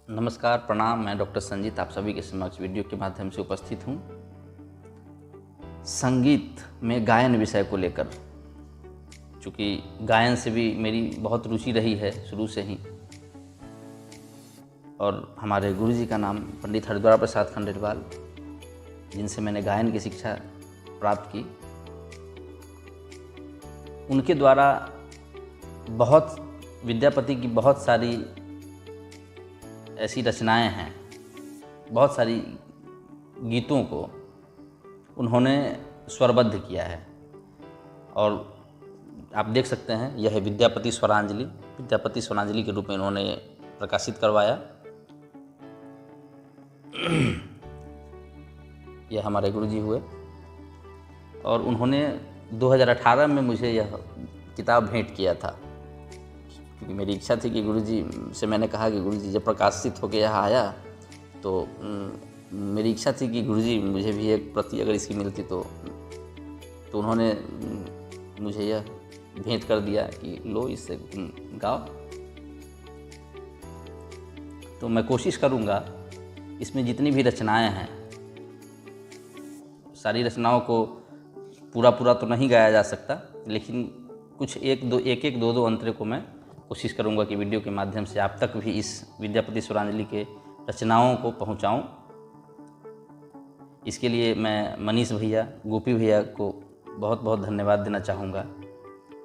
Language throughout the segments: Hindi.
नमस्कार, प्रणाम। मैं डॉक्टर संजीत आप सभी के समक्ष वीडियो के माध्यम से उपस्थित हूँ संगीत में गायन विषय को लेकर। चूँकि गायन से भी मेरी बहुत रुचि रही है शुरू से ही, और हमारे गुरुजी का नाम पंडित हरिद्वार प्रसाद खंडेलवाल, जिनसे मैंने गायन की शिक्षा प्राप्त की, उनके द्वारा बहुत विद्यापति की बहुत सारी ऐसी रचनाएं हैं, बहुत सारी गीतों को उन्होंने स्वरबद्ध किया है। और आप देख सकते हैं, यह है विद्यापति स्वरांजलि के रूप में उन्होंने प्रकाशित करवाया। यह हमारे गुरुजी हुए, और उन्होंने 2018 में मुझे यह किताब भेंट किया था, क्योंकि मेरी इच्छा थी कि गुरुजी से मैंने कहा कि गुरुजी जब प्रकाशित होकर यहाँ आया तो मेरी इच्छा थी कि गुरुजी मुझे भी एक प्रति अगर इसकी मिलती तो उन्होंने मुझे यह भेंट कर दिया कि लो, इससे गाओ। तो मैं कोशिश करूँगा इसमें जितनी भी रचनाएं हैं, सारी रचनाओं को पूरा तो नहीं गाया जा सकता, लेकिन कुछ एक दो अंतरे को मैं कोशिश करूंगा कि वीडियो के माध्यम से आप तक भी इस विद्यापति स्वरांजलि के रचनाओं को पहुंचाऊं। इसके लिए मैं मनीष भैया, गोपी भैया को बहुत बहुत धन्यवाद देना चाहूँगा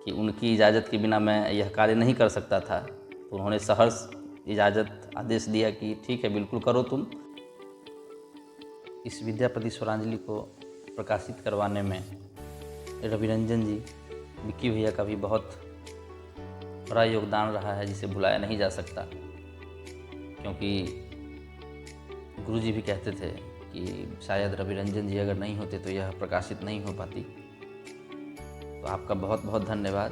कि उनकी इजाज़त के बिना मैं यह कार्य नहीं कर सकता था। तो उन्होंने सहर्ष इजाज़त आदेश दिया कि ठीक है, बिल्कुल करो तुम। इस विद्यापति स्वरांजलि को प्रकाशित करवाने में रविरंजन जी, विक्की भैया का भी बहुत बड़ा योगदान रहा है, जिसे भुलाया नहीं जा सकता। क्योंकि गुरुजी भी कहते थे कि शायद रविरंजन जी अगर नहीं होते तो यह प्रकाशित नहीं हो पाती। तो आपका बहुत बहुत धन्यवाद।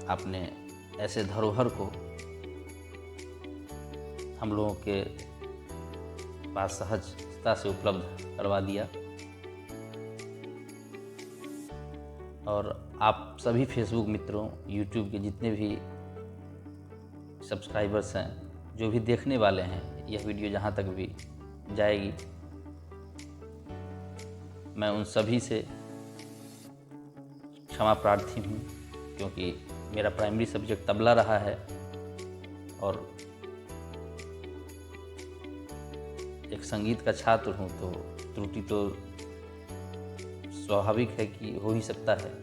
आपने ऐसे धरोहर को हम लोगों के पास सहजता से उपलब्ध करवा दिया। और आप सभी फेसबुक मित्रों, यूट्यूब के जितने भी सब्सक्राइबर्स हैं, जो भी देखने वाले हैं, यह वीडियो जहाँ तक भी जाएगी, मैं उन सभी से क्षमा प्रार्थी हूँ, क्योंकि मेरा प्राइमरी सब्जेक्ट तबला रहा है और एक संगीत का छात्र हूँ, तो त्रुटि तो स्वाभाविक है कि हो ही सकता है।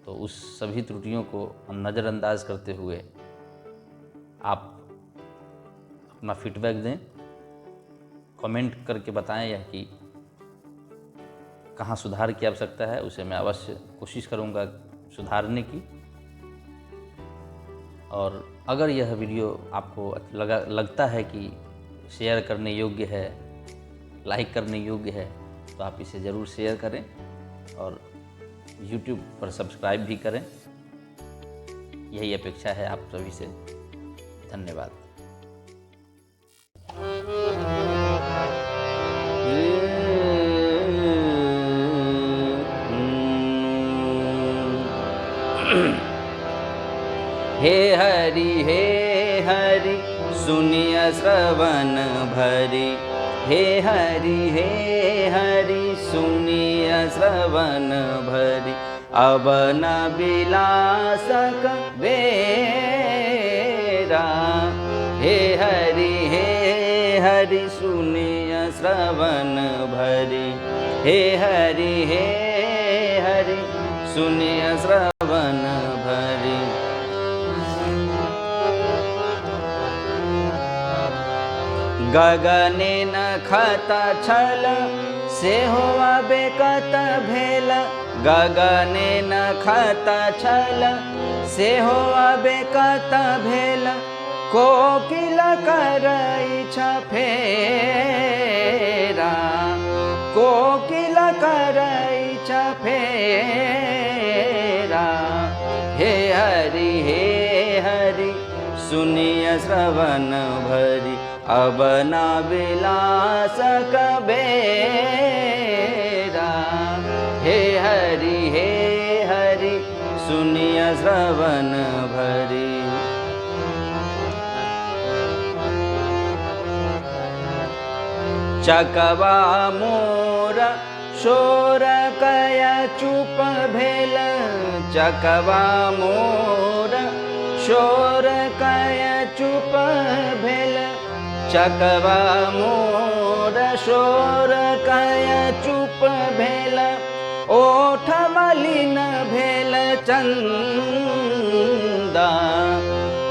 तो उस सभी त्रुटियों को हम नज़रअंदाज करते हुए आप अपना फीडबैक दें, कमेंट करके बताएं यह कि कहाँ सुधार की आवश्यकता है। उसे मैं अवश्य कोशिश करूँगा सुधारने की। और अगर यह वीडियो आपको लगता है कि शेयर करने योग्य है, लाइक करने योग्य है, तो आप इसे ज़रूर शेयर करें और YouTube पर सब्सक्राइब भी करें। यही अपेक्षा है आप सभी से। धन्यवाद। हे हरि सुनिय श्रवण भरी, हे हरि सुनिय श्रवण भरी, अब न विलासक बेरा। हे हरि सुनिय श्रवण भरी, हे हरि सुनिय श्रवण भरी। गगने नखत छल से होवा बेकत भेल, गगने नखत छल से होवा बेकत भेल, कोकिल करई फेरा, कोकिल करई फेरा। हे हरि सुनिय श्रवण भरी, अब न विलासक बेरा। हे हरि सुनिय श्रवण भरी। चकवा मोर शोर कय चुप भेल, चकवा मोर शोर कय चुप भेल, चकवा मोर शोर कय चुप भेल, ओठ मलिन भेल चंदा,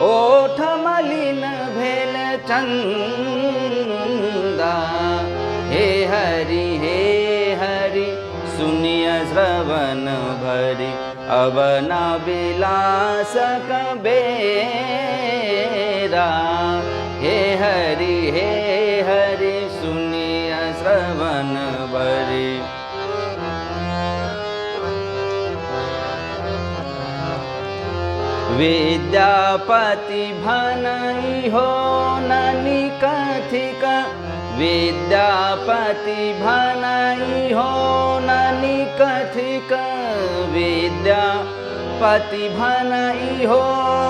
ओठ मलिन भेल चंदा। हे हरि सुनिय श्रवण भरी, अब न विलास कबेरा। हे हरि सुनिय श्रवण भरी। विद्यापति भनई हो ननि कथिक, विद्यापति भनई हो ननि कथिक, विद्यापति भनई हो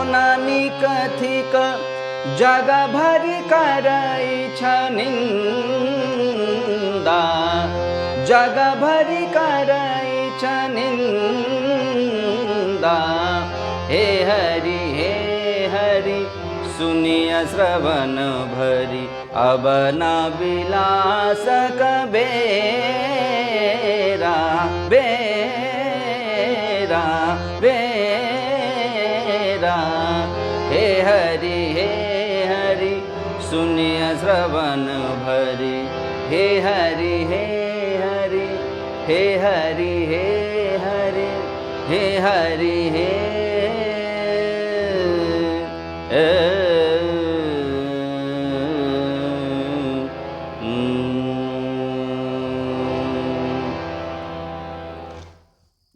ननि कथिक, जग भरि करई छ निंदा, जग भरि करई छ निंदा। हे हरि सुनिय श्रवण भरी, अब न विलास कबेरा, बेरा बेरा। हे हरि सुनिय श्रवण भरी। हे हरि हे हरि हे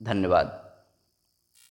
धन्यवाद।